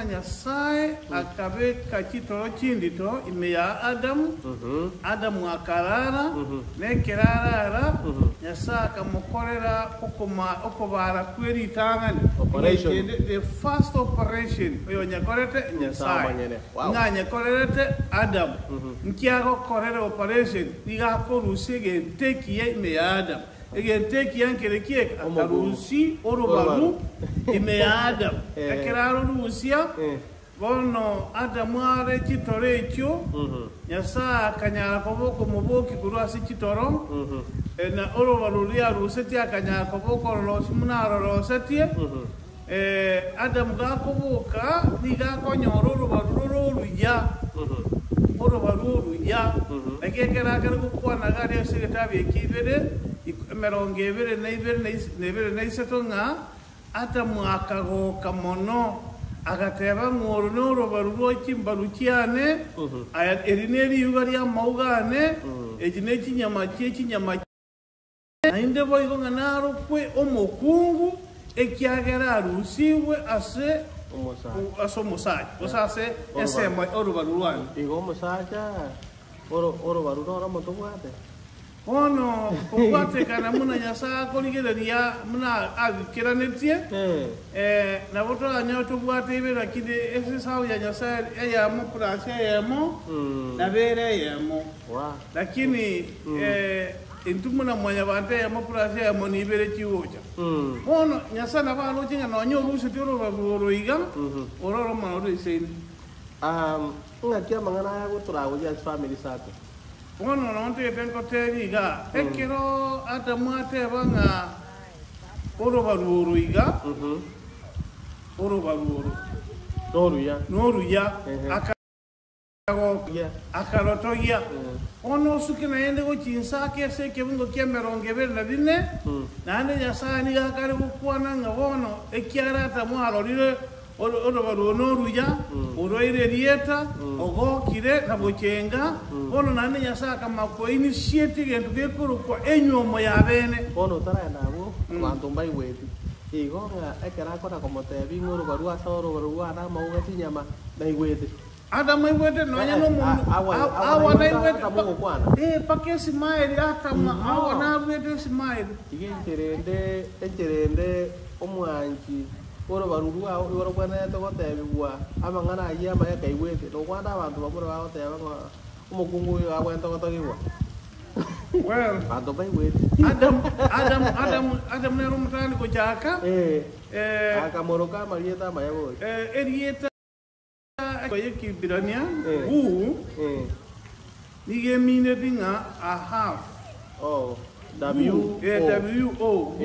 Nyasaye akabe kakitoro kindito ime ya Adamu. Adamu akarara nekerarara Nyasaye akamukorera okobara kweri tangani. Operation. The first operation oyo nyakorete Nyasaye nga nyakorete Adamu nkiago korera operation igako rusige tekiye ime ya Adamu. Again, take Yankerekie, Akarusi, Orobaru, Imeadam, Akeraro Lucia, Bono Adamuare, Chitorecho, Yasa, Kanyakoboko, Moboki, Kurasi Chitorom, and Orobaruria, Rusetia, Kanyakoboko, Rosmunaro, Rosetia, Adam Gakoboka, Nigakonyo, Orobaru, Ya. Orobaru, Ya, Again, Nagaria Secretary, Kibere. Merongevere nevere neisetonga ata mwakago kamono agateba ngorno barugo kimbarukiane aya erineri yugari amaugane ejine kinyama inde boygo nganaro kwe omokungu ekyagera rusiwe ase omusaja osase esemo orubaruwan igo musaja orobaruro motobwate ono kukwate kana muna Nyasaye koligereria muna agikiranetie na boto anyoto bwate ibera kide ese sawu ya Nyasaye ya mo prase ya mo na bere ya mo lakini intumuna mwanya bante ya mo prase ya mo ni bere chiwoja ono Nyasaye na bano tinga no nyoru setiro baboroiga ororo mano iseni ngakia mangana ya guturago ya family sako. Ono nonte penko teriga ekero atamate banga orobaruru iga orobaruru noruya akarotoya ono sukina yende go chinsake se kebungo kemeronge na dine nande Nyasaye ni gakare gukwana ngabono ekiara atamwarorire orobaru noruya oroire rieta ogokire na bocenga ono nane Nyasaye kamako initiate gentu gekuru kwa enyomo ya bene ono tara nabo bantu mbai weti igonga ekera kora komotebi ngoro barua soro barua na maugati nyama na igwete ada mai wete no nya no awa na igwete pake simaili ata awa na wete simaili encherende omwanji oro barurua oro bwana to gotebwa amangana yema ya kaiwete no kwanda abantu bamura bagoteba ngo umukungu agwenta gotogiwa well ando bai wete Adam ne rumtani ko jaka akamoroka marieta mayabo erieta ko yeki birania nige mine dinga a half W-O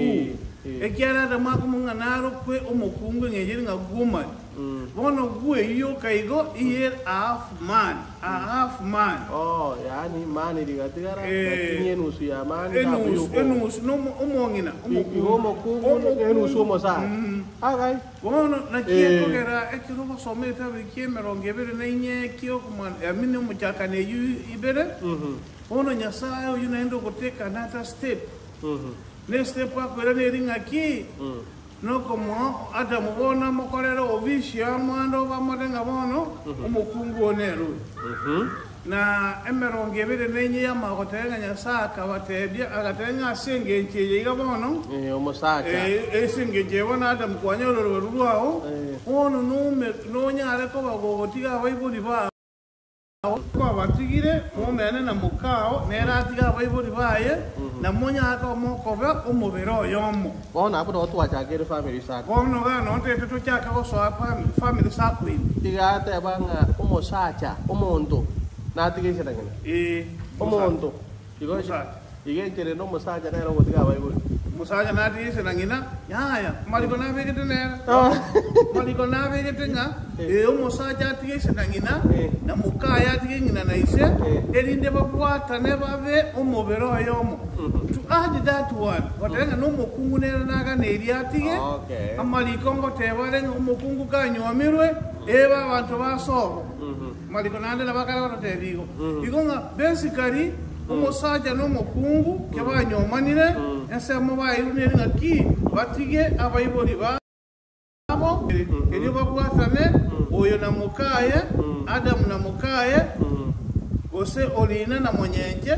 ekiara da makumunga naro kwe omokungu ngejeri nga guma bono gwe iyo kaigo iyer half man yani mani digatigara kinyenusu ya mani enus no omongina omokungu enusu mosa agai bono na kieko gera ekiro basometa bikemerongebere na inye kio kuma amine muchaka ne ibere bono Nyasaye uyu naendo guteka nata step neste pa kwera neringa ki no como Adamu bona mokorero obisha mwando bamorenga bono umukungu oneru na emerongebere nenye ya magotenga Nyasaye akabatebya agatenga asenge nkiye gabono omusaka esenge bona Adamu kwanyoro rurwao ono no nyare ko bagogotiga abayibuli ba kwa batigire omene na mukao neratiga abayibuli baye na monya aka omokoba omubero yomo bona apo twachagere family sako bono gano tete tuchaka go so family sako igate banga omosacha omonto natigise dangana omonto igengere no mosacha nero gotiga abayibuli musaja natigise dangina yaya maliko na begete nera maliko na begete nga omosaja atigise dangina na mukaya atigina na ise erinde babwata ne babe omubero yomo to add that one watenga no mukungu nera naga neri atige amaliko ngotebare umukungu kanyomirwe eba abantu basobo maliko nande nabakara batebigo igonga basically umusaja no mukungu kebanyomanire ese mobayiru neri ngaki batige abayiboli ba abo eri babwatane oyo na mukaye Adamu na mukaye ose olina na mwenyenje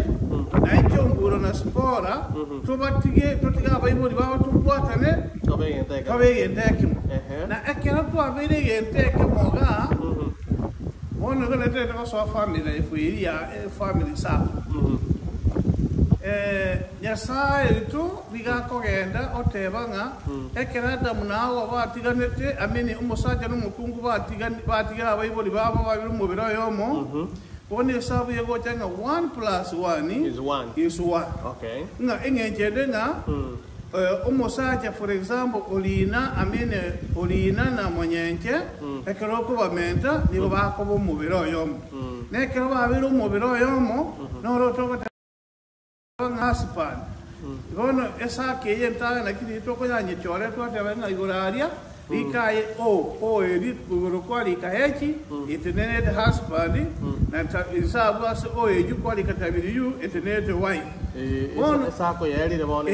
na ekyo nguro na spora totiga abayibuli baba tubwatane kabeye enteekemu na ekera twabere enteekemu ga ono gonna tete ko so family ifu ya family sa nyasaye tu bigakogenda otebanga ekera Adamu nawe batiganete amini umusaja n'umukungu batiga abayibuli baba babiri mu biro yomo One sabu yego changa 1 plus 1 is 1. Okay. Nga engejede nga omusaja for example olina na mwenyenje ekero ko bamenta nibo bakobo mubiro yomo. Nekero babiro mubiro yomo no roto husband. Bono esa ke yenta na kidi to ko yanye chore to te nga iguraria Likaye edit kuguru kwali kahechi internet husband na isabu as eju kwali katabiri you internet wife sako yali de bona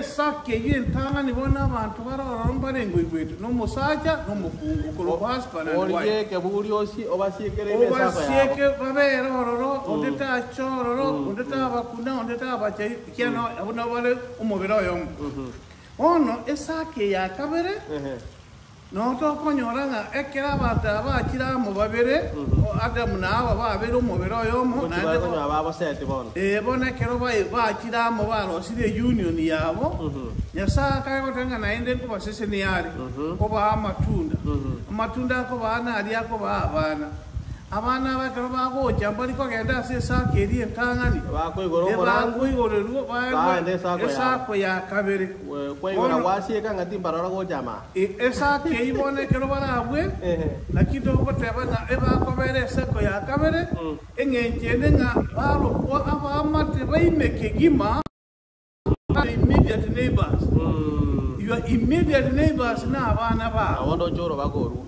sake yentanga ni bona abantu baroromba ngwigwetu no musaja no mukungu ko husband and wife oye ke buri osi obasiekere be sako ya obasieke babera ororo ondeta chororo ondeta bakuna ondeta bache kiano abuna wale umubiro yom ono esake ya kabere no to konyoranga ekera bata bakira mu babere Adamu nawe babere umubiro yomo nande baba sete bona bona kero bakira mu balo sire union yabo nyasaka ko tenga na ende ko basese ni yari ko ba matunda ko bana ali ko ba abana bakero bago jambali ko genda se sakeri entangani bakoigoro sako ya kabere kwegora wasieka ngati mbarora go jama esa ke ibone kero barabwe na kito ko tebana bakobere sako ya kabere engenjende nga baro ko abamate baimeke gima immediate neighbors your immediate neighbors na abana ba awondo joro bagoru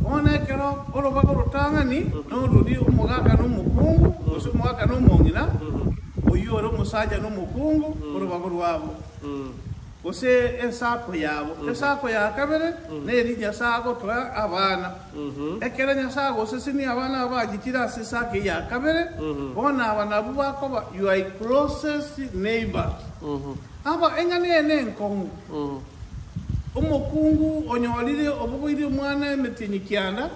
ona kero olo bagoro tangani no rudi umugaka no mukungu usumugaka no mongina oyo ro musaja no mukungu olo bagoro wabo ose esako ya kabere ne rinya sako twa abana ekera nya sako se sini abana abajikira se sake ya kabere ona abana buba ko ba you are closest neighbor aba engane nkongu umukungu onyolire obugwiri mwana emetinyikyanda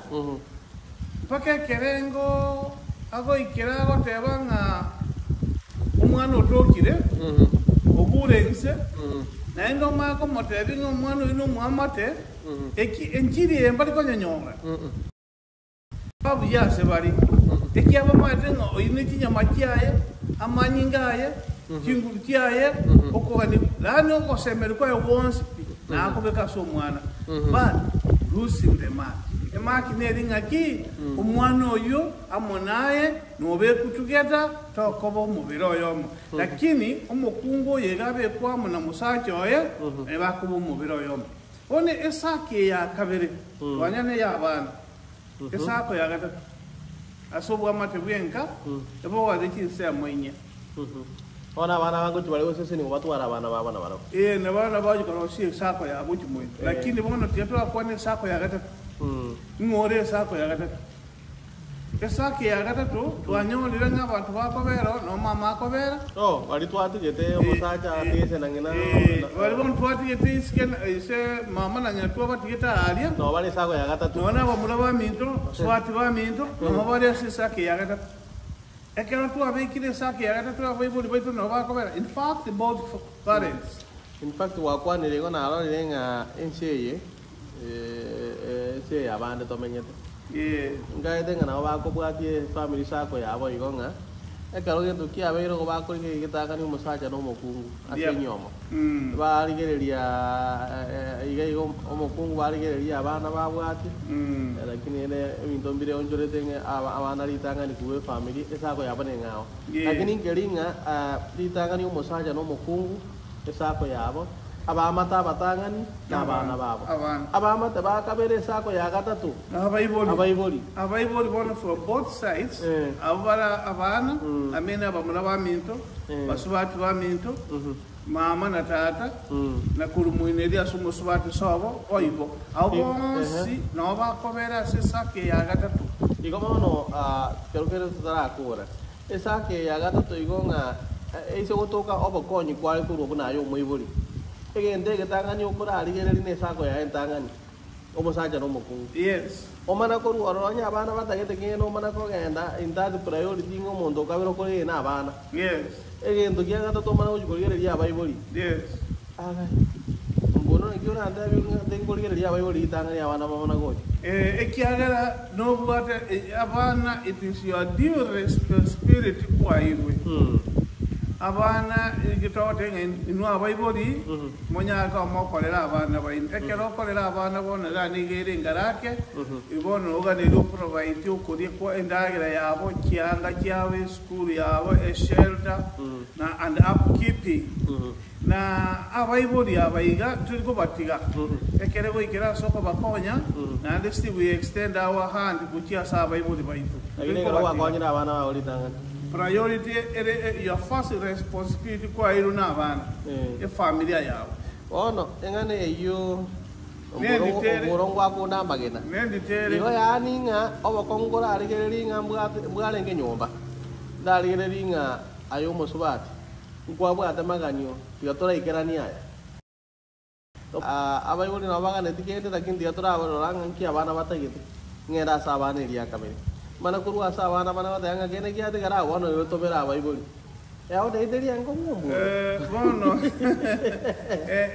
paka kerengo ago ikirago tebanga umwana otokire oburense naendo mako motebi ngomwana ino mwamate enjiri embali konyonyonga babu yase bari ekyaba mate ngo ine kinyama kyaye amanyingaye kinguru kyaye okogani lano ko semero ko once na akobeka so mwana but losing the mark emaki neringa ki omwana oyo amonaye nobe kutugeta tokobo mubiro yomo lakini omukungu yegabe kwamu na musacha oye ebakubo mubiro yomo one esake ya kabere wanyane ya bana esako ya gata asobwa mate bwenka ebo wadiki se amoinya ona bana bangu tubali wose ni batwara abana babana baro na bana baje ko si sako ya buchi moyo lakini bono tieto akwane sako ya gata ngore sako ya gata esake ya gata to twanyolira n'abantu bakobero no mama akobera bali twatigete omusacha atese nangina bali bon twatigete ise mama na nyatwa batigeta alia no bali sako ya gata to nona bamulaba minto swati ba minto no bali sake ya gata ekero tu abekire sake ya gata tu abayibuli baitu no bakobera in fact both parents in fact wakwanire gona alonire nga encheye se abande tomenyete ngaide nga nabo bakobwatie family sako yabo igonga ekero gento kia beiro go bakorige gitaka ni musacha no mukungu asenyomo barigereria igaigo omukungu barigereria abana babwati lakini ene ebinto mbire onjorete abana litanga ni kuwe family esako yabo nengao lakini ngeringa litanga ni musacha no mukungu esako yabo abamata batangani n'abana babo abamata bakabere sako ya gatatu abayiboli bona for both sides abana amena bamula ba minto basubati ba minto mama na tata na kurumuineria sumusubati sobo oibo abonsi no bakobera sesake ya gatatu ikomono kerukere tutarakura esake ya gatatu igonga ese gotoka obokonyi kwali kuru bunayo muiburi egende getangani okora arigereri ne sako ya entangani omusaja no mukungu yes omana koru oronya abana batagete kino omana kogenda intadi priority ngo mondo kabiro kore na abana yes egendo kia gatatu omana gukurigereria abaiburi yes aga mbono nikiona anda ngikurigereria abaiburi itangani abana babona goje ekiagera no bwate abana it is your due responsibility kwa iwe abana igitote inwa abaibori monyaka omokorera abana bain ekero korera abana bona gani gere ngarake ibono oganero provide ukuri ko endagera yabo kianga kyawe school yabo shelter na and upkeeping na abaibori abaiga tuliko batiga ekere go ikera soko bakonya na ndesti we extend our hand kutia sa abaibori baitu egere bakonya abana bauri tangani priority your first responsibility kwa iru na abana familia yao ono engane yo oborongo akunda magena igo yaninga obokongora arigereringa mbwalenge nyomba ndarigereringa ayo musubati nkwabwate maganyo tigatora ikerani aya abayibuli nabagane tikende lakini tigatora abaroranga nki abana batagete ngera sabana iriya kamere mana kurua sabana mana batanga kene kiate gara wono yotobera abayibuli yao deideri ango ngombo bono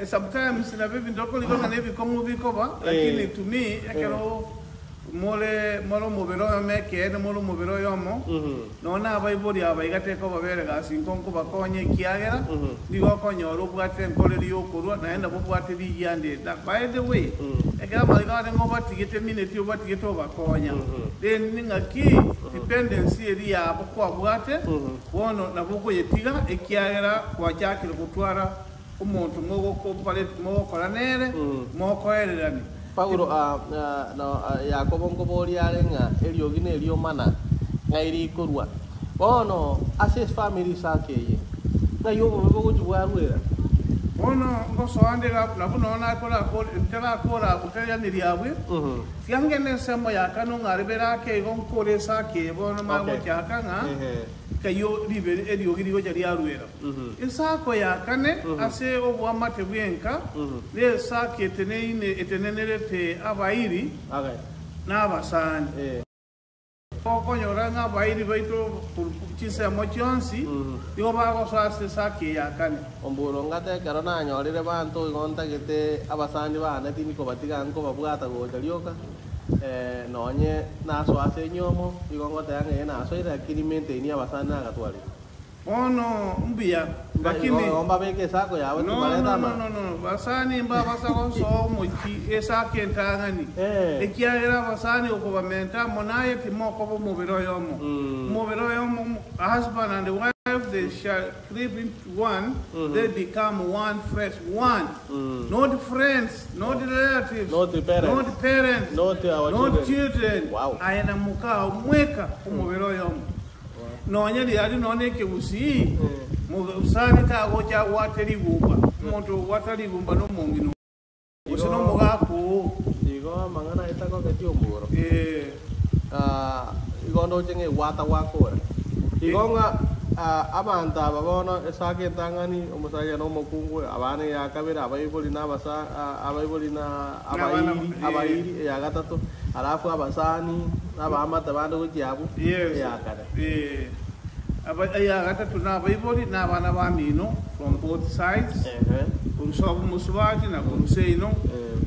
sometimes na bibi ndoko liko na nebi komu bikoba lakini to me ekero molo mobero meke ene molo mobero yomo nona abayibuli abayigate ko babere gasinkonko bakonye kiagera digo konyo bwate nkoleri yokurwa naenda bwate biyande by the way ekera maligane ngo batigete minute yo batigete bakonya then ninga ki dependency eri abo kwa bwate wono na buko yetiga ekiagera kwa jakire kutwara umuntu ngogo ko pale mo koranere mo koererani Paulo Yakobo ngobori arenga eliogine elio mana ngairi kurwa bono assess family sakeye ngayo bobo kujubwarwera bono ngosoandega nabunona kola ko ntera kola kuteya niriabwe fiangene semo yakano ngaribera ke gonkore sake bono mago kyakanga kayo libere eliogiri go jari arwera isako yakane ase obwamate bwenka ne sake teneine etenenerete abairi n'abasani okonyoranga abairi baito kisa mochonsi yo bago sase sake yakane omburo ngate karona nyorire bantu igonta gete abasani bana tiniko batiga nko babwata go jarioka nonye naso ase nyomo igongote yange naso ira kirimente ni abasana agatwali ono mbia lakini omba beke sako yawe tumaleta no basani mba basako so muchi esake ntangani ekiagera basani okubamenta monaye timoko bo mubiro yomo husband and wife they shall live into one they become one fresh one not friends not relatives not parents not children wow ayana mukao mweka umubiro yomo nonya lyali noneke busi musani kago kya wateri bumba umuntu wateri bumba no mungino usino mugako digo mangana itako keti omburo igondo chenge wata wakora igonga abanta babono esake tangani omusaja no mukungu abane yakabira abayibuli nabasa abayibuli na abayiri ya gatatu alafu abasani abamata bande kujabu yakare ya gatatu na abayibuli na bana bamino from both sides kurusobu musubati na kuruseino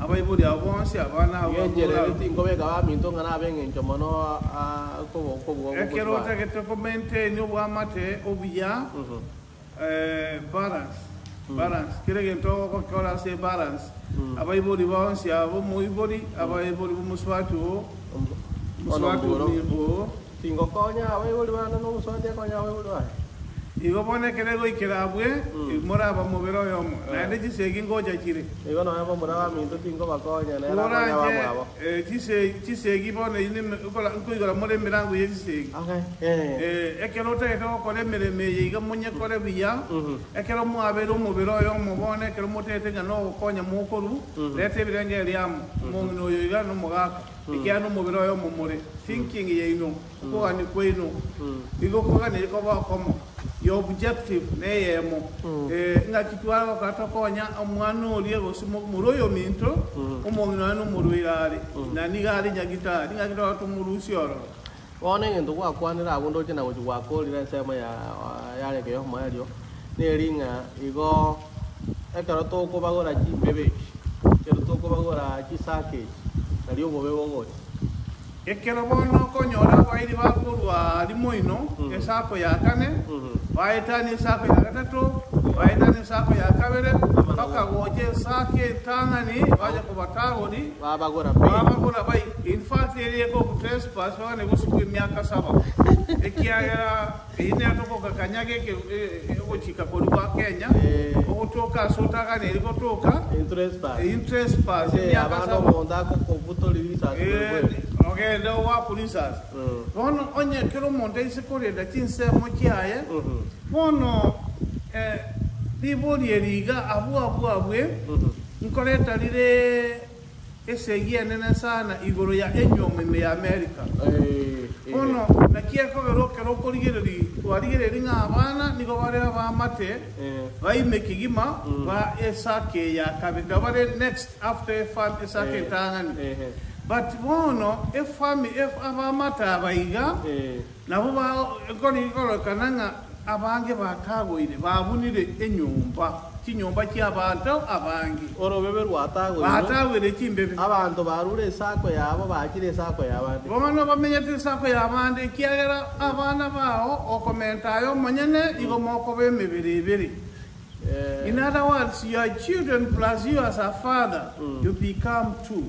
abayibuli abonsi abana abangere tingobe gabaminto ngana bengencho mono ko ekero tegete komente ni obwamate obiya balance kirege to ko kola se balance abayibuli bonsi abo muibuli abayibuli musubati musubati tingo konya abayibuli bana no musubati konya abayibuli Igo bone kere go ikirabwe mora ba mubiro yomo. Na ndi chisegi ngoja chire. Igo no yabo mura mintu tingo bakonya na era konya babo. Chisegi bone ini ukola nkuigola more mirango ye chisegi. Okay. Ekero te to kole mere me iga munye kole biya. Ekero mu abero mubiro yomo bone kero motete ngano konya mu koru. Lete birenge liam mu no iga no mugaka. Ikiano mubiro yomo more. Thinking ye ino. Ko ani ko ino. Igo ko ga ne ko ba komo. Your objective neyemo nga kitwala ko tokonya omwana oliye gosimo muroyo minto omongino no muruirari na nigari nyagita ngakito tumurusi oro wone ngendo kwa kwanira abundo chena go kwa kolira sema ya ke yo mario ne ringa igo ekaro to ko bagora chi bebe kero to ko bagora chi sake nalio mo bebo ngo ekero bono konyora wairi bakurwa limoino esako yakane waitani sako ya gatatu waitani sako ya kabere paka goje sake tangani waje kubatahoni babagora bai in fact ere ko trespass wane busiku miaka 7 ekiaya ine atoko kakanyage ke ochika koruwa Kenya okutoka sotaka ne likotoka interest pass miaka 7 monda ko butolisa okay ndo wa polisas bono onye kero monte isikore da chinse mokiaye bono dibori eriga abwe nkoreta lire esegia nene sana igoro ya enyome ya America bono nakieko kero korigeri twarigeri nga abana niko bare ba mate baime kigima ba esake ya kabega bare next after farm esake tangani but bono if abamata baiga nabo ba koni kananga abange bakagoire babunire enyumba kinyumba ky'abantu abange oro bebe rwatagwire kimbebe abantu barure sako yabo bakire sako yabandi bono bamenyete sako yabandi kiagera abana bao okomentayo monyene igo moko bemebere in other words your children plus you as a father you become two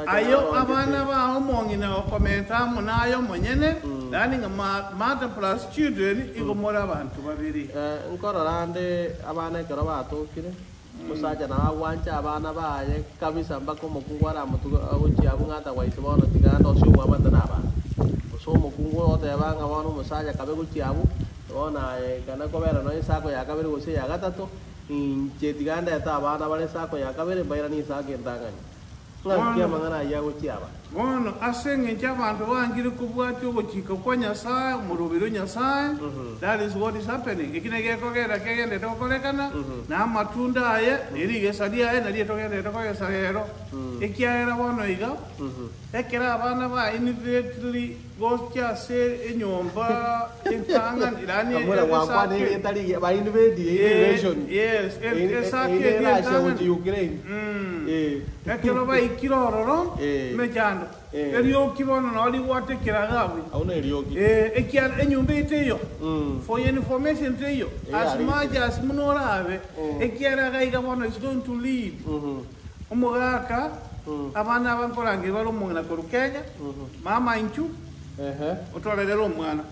ayo abana ba omongina okomenta munayo monyene dani nga mother plus children igomora abantu babiri nkororande abana kero batokire musaja na wanja abana baye kabisa mbako mukungwara mutu ochi abungata waitibona tiganda osho wabanda naba osho mukungu ote yabanga bono musaja kabe guchi abu bona kana kobera no isako ya kabere gose ya gatatu inche tiganda eta abana bale sako ya kabere bayira ni sake ndanganya kia mangana ya gochiaba bono asenge cy'abantu bangire kubwati ubukika kwa Nyasaye murubiro Nyasaye that is what is happening ikinege kogera kegende tokolekana na matunda aye erige sadia aye nali togende tokoyesa rero ikiaera bono iga ekera abana ba immediately gocha se enyomba intanga irani amura wakwani etali ba innovation yes esake di Ukraine ekero ba ikirororo mejando eriyo kibono no ali wate kiragawe auna eriyoki ekiar enyumba iteyo for information teyo as much as munorabe ekiara gaiga bono is going to lead umugaka abana bankorange baro mungana korukenya mama inchu otolelero omwana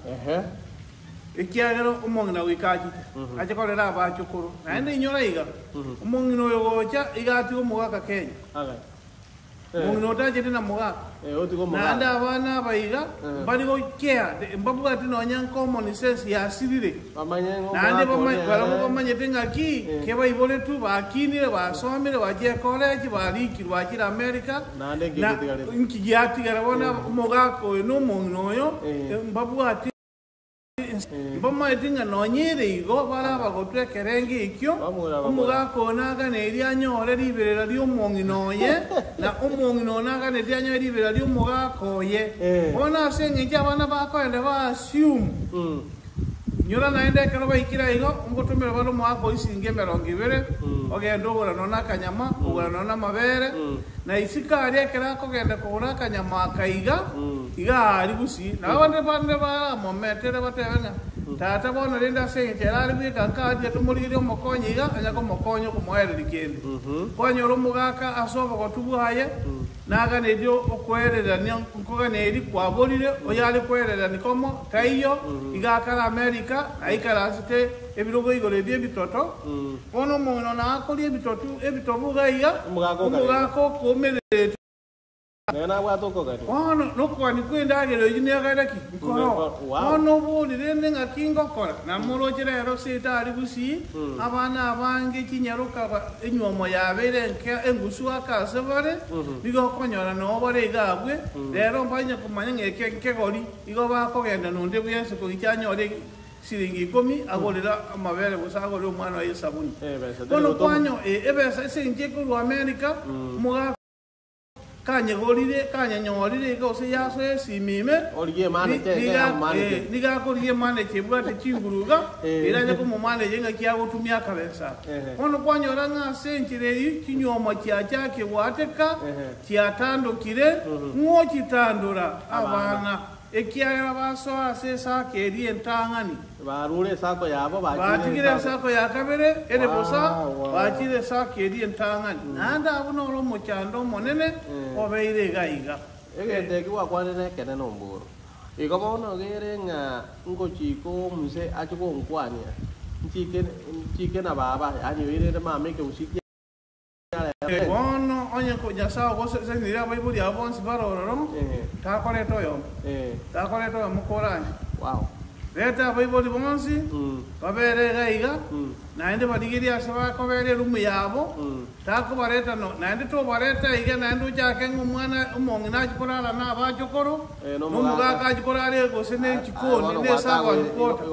ekiagero omongina wikaji achekolera abachukuru naende inyora iga omongino yogocha igati omugaka Kenya omongino otajete na mugaka naende abana baiga bali gokea mbabuga ati nonya common sense yasirire naende bamanyete ngaki kebaibole tu bakinire basomire bagiye college barikirwa akira America nkigiatigara bona omugaka oyo n'omongino oyo mbabuga ati mboma etinga nonyere igo baraba gotwekerenge ikyo omugako naga neryanyore liberera ly'omonginoye na omongino naga neryanyore liberera ly'omugakoye bona asenge cy'abana bakoende ba assume nyora naende kero baikira igo ngotumira bano mwako isinge 200 ogenda ogora nona kanyama ogora nona mabere na isikari ekera kogenda kugura kanyama kaiga iga ari busi na bande ba momentere batebenga tata bono linda senge cyarari bika kadi tumurire omukonyi iga anyako mukonyo kumwere likende konyoro mugaka asoba gotubuhaye naga ne dio okwerera nkoga ne eri kwabolire oyali kwerera nikomo taiyo igakala America aikala asite ebirogo igore bye bitoto ono mono na akoli ebitobu gaiya umugako komere nena bwatoko gati no kwani kwenda gero yine agaraki ono boli rende ngakingo kora na moroje rero sita ari busi abana abange kinyaruka enyomo yabere nke engusu akasebare bigo konyora no bare gabwe rero mbanya kumanya ngeke gori igo bakogenda nonde buyese ko icyanyore siringi 10 agolera amabere busagore umwana wa Yesabuni ono kwanyo ebesa sinje ku America muga kanye golire kanye nyorire go se yaso esimime oliye mane tega mane niga ko liye mane chebwa te chinguruga iranye ko mumane yenga kya gutumia kabesa ono kwanyora nga senchire kinyoma kyake wateka kyatandukire ngo kitandura abana ekiara baso asesa keri entangani barure sako yabo batigire sako yakabere ere bosa bakire sako eri entangani nanda abuno lo mochando monene obeire gaiga egende kiwa kwanene kene nomboro ikobono gere nga ngochiko muse achiko nkwania nchike na baba anyo ire mama ke usiki ono onye ko nyasa go se ndira Bible ya bonsi baroro ta kore to mukorani wow leta Bible bonsi babere gaiga naende badigiri asaba kobere rumu yabo ta ko bareta no naende to bareta iga naende ujake ngumwana umongi na chikorala na bachokoro no mugaga chikorale go se ne chikoni ne saba kota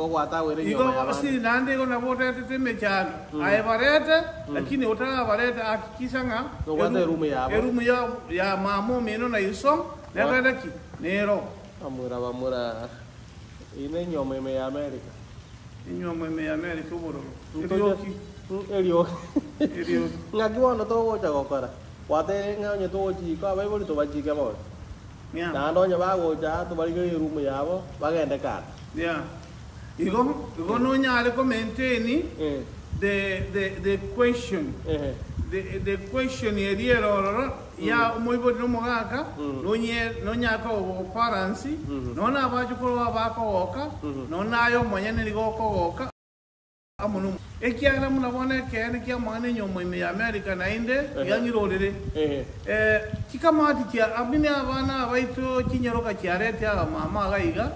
igo basi naende go na bota tete mechano ai bareta lakini utala bareta akikisanga no wande rumu yabo ya mamo meno na iso nega ki nero amura ine nyoma ya America inyoma ya America boro elio ngaki wana to gocha gokora wate nganye to gochi ka bai boli to bajike bo na ndo nya ba gocha to bali ke rumu yabo bagende ka igo no nyale ko maintain the question the question yero ya moi bo no mogaka no nyaka o parents no na ba chukuru ba ko oka no na yo monyene ni go ko oka amuno ekiara munabona kene kya mane nyomo ya America na inde yangirorere kikamati kya abine abana abaito kinyaroka kyarete aba mama gaiga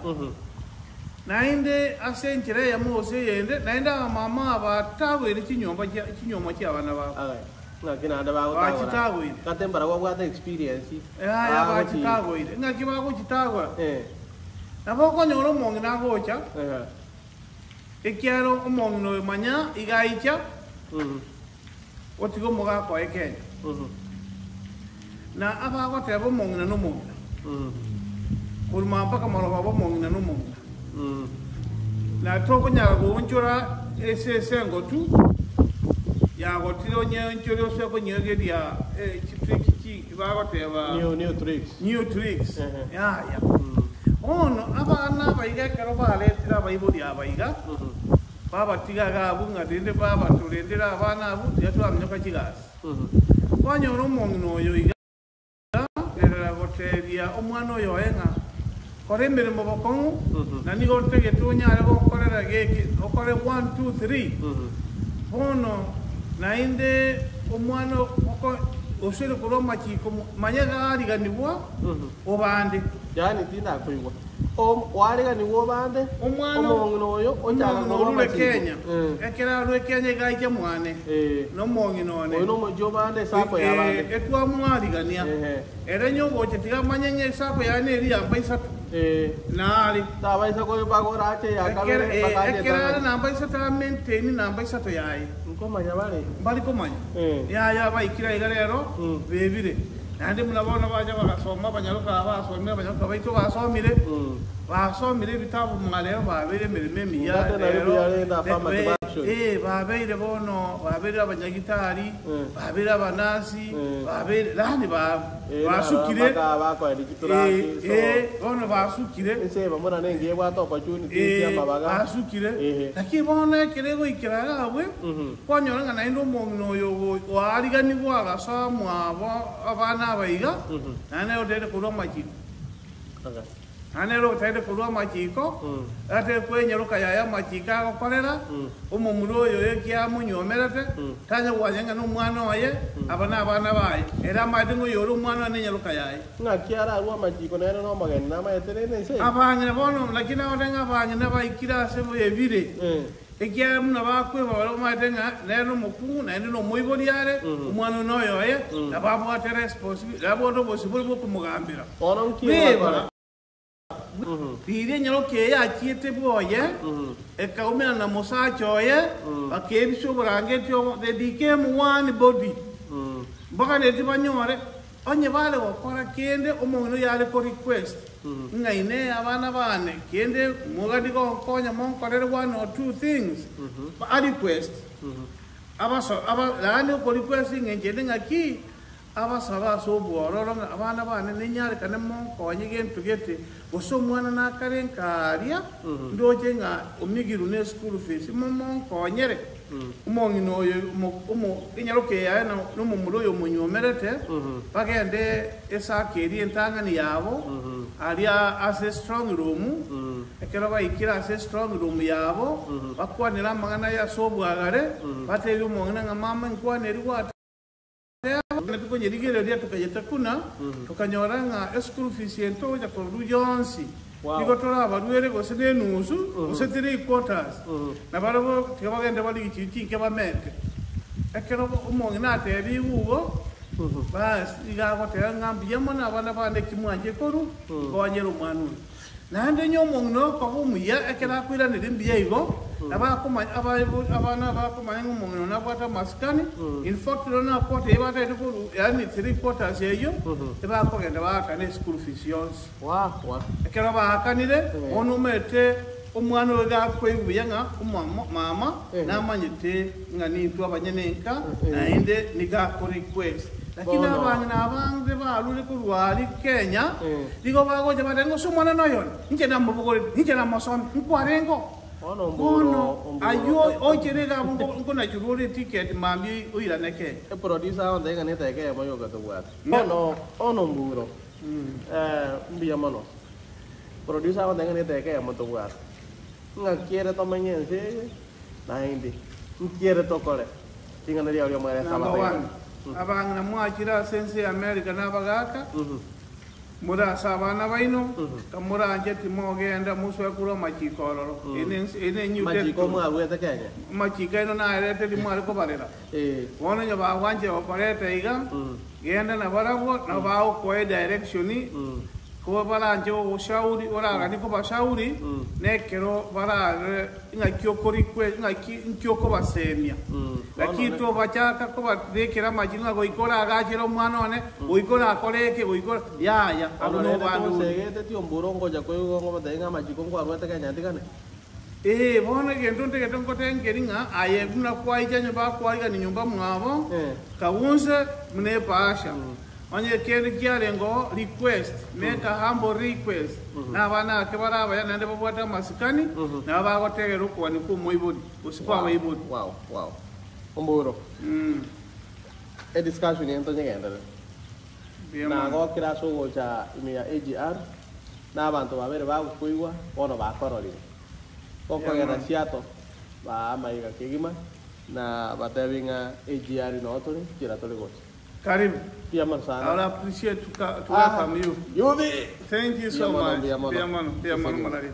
na inde asenchire ya mose yende na inde mama abatawere kinyomba kya abana ba ngakina anda ba ko katembara kwa kwata experience ya ba chitago ile ngakiba ko chitago na boko nyoro mongi na gocha ekiaro omongi no manya igaicha otigo moga ko eke na aba ko tebo mongi na no mongi kurma mpaka maro babo mongi na no mongi na toko nyara go onchora ese ngotu ya gotiro nyenchoro se ko nyege dia chitriki ba goteba new tricks ya ono abana baiga karo baletira Bible ya baiga baba tiga ga bunga dinde baba tulendera abana abu yatu amnyoka kigas kwanyo no monno yo iga era goteria omwana oyo enga kore mbere moboko nani gotege tunya go korera geke okore 1 2 3 ono nainde omwana oko osere kuroma chiko manyaga ariga nibwa obande yani tina kuigwa wariga niwo bande omongi noyo onjaga no Kenya ekera ru Kenya gaije mwane no mongi none no mojo bande sako ya bande etwa mwariga nia era nyogo chetiga manyenye sako ya ne ri ambaisa nari ta baisa ko bago rache ya kabere bakaje ekera na ambaisa ta maintain na ambaisa to yae komanya bali komanya ya baikira igarero bebire nandi munabona baje bakasoma banyaruka abasomera banyaruka baito basomire bitabo mwalero babere mirime miya rero mashoni babeire bono babeire abanyagitari babeire abanasi babeire lani basukire bono basukire ese bamona nenge bwato opportunity y'amabaga basukire lakini bono ekirego ikiragabwe kwanyora ngana indo mongino yo warigani bwagasa mwabo abana abayiga nane otete kulwa makiko anero taide kulwa makiko ate kwenyeruka yaya makika akokorera umumuro oyo yekia munyomerete tanya wajenga n'umwana waye abana baye era madingo yoro umwana nenyeruka yaye ngakiara arwa makiko nero no magenda maeterene nse abanye bono lakini odenga abanye nabaikira sebo yebire ekia muna bakwe balo madenga nero mukungu na ndino muiboli yare umwana noyo ye nababo ate responsibility abo ndo bosibuli bokumugambira ono nkiye Pire nyoke ya kiete boye ekaumena na musacho ye akebisho burange tyo they became one body baka ne tibanyore onye bale wakora kende omuntu yale ko request ngaine abana bane kende mugadi ko konya monkorere one or two things a request abaso lani ko request ngende ngaki abasaba so bororo abana bane nenyare kane monkonye gentu gete oso mwana nakarenkaria ndoje nga omigiru ne school fees monkonyere umongino oyo inyaroke ya no mumulo yo munyomerete bagende esakeri entangani yabo aria as a strong room ekero bayikira as a strong room yabo bakwanira magana ya sobwagare bateri umongina nga mama nkwaneri wa Natuko nyerigere dia tukajeta kuna tukanyora nga school fees ento ya koru jonsi niko tora abaruere gosene nusu gosetire quarters na barabo tikabagenda bali ikinti ke bamente ekero umongina ateri uwo bas igago te ngambi yamona abana bande kimwanje koru gonyero manu nande nyomongno ko bumuya ekera kwira ne mbiye igo abakumanya abana bakumanya ngomongno nabata maskani in fact lona kote ibata edikuru yani 3 quarters yeyo ebakogenda bakane school fees yonse ekera bakanire onumete omwana oga kwebuya nga mama namanyite nga nintu abanyenenka nainde niga ko request lakini abange balule kulwali Kenya digo bagoje badengo sumwana noyon nje na mubugore nje na masom nkwarengo ono ayo ojerega ngo na jurore ticket mami uira neke e producer on denga neta ke moyo gato bwata ono mburo mbiya mano producer on denga neta ke moto bwata nga quiere tomenyense na hindi quiere tokole tinga na dia mwere sala abanga mwakira sense America nabagaka mura sabana baino kamura anjeti mogenda muswe kuro machikororo ene new machiko mwabwete Kenya machika ino na arete di mwari ko barera wona nya ba wanje operate iga genda na barabo na ba ko directioni ko balanje ushauri ora gani ko bashauri nekero bara inga kyoko request inga kyoko basemia lakini to bachaka ko badekera majinga go ikora agachero mwana one uikora akoreke uikora ya aluno bandu segete tio mburongo ja kwego ngo badenga majiko ngo abata Kenya tikane bona gento te geton ko tengeringa aye kuna kwa ijanye ba kwa iga ni nyumba mwabo kawunse mne pasha onye kene kialengo request make a humble request na bana ke baraba yana ndebo bwata masikani na bago tegero ko ni ku moibodi usikwa moibodi wow omburo e discussion ento nyegenda na go kira so go cha imi ya AGR na abantu babere ba kuigwa ono ba korori ko ko ya siato ba maiga kigima na batebinga AGR no otoni kira tole go Karibu. Pia sana. I appreciate to welcome you. Yubi. Thank you so much. Pia mano. Malari.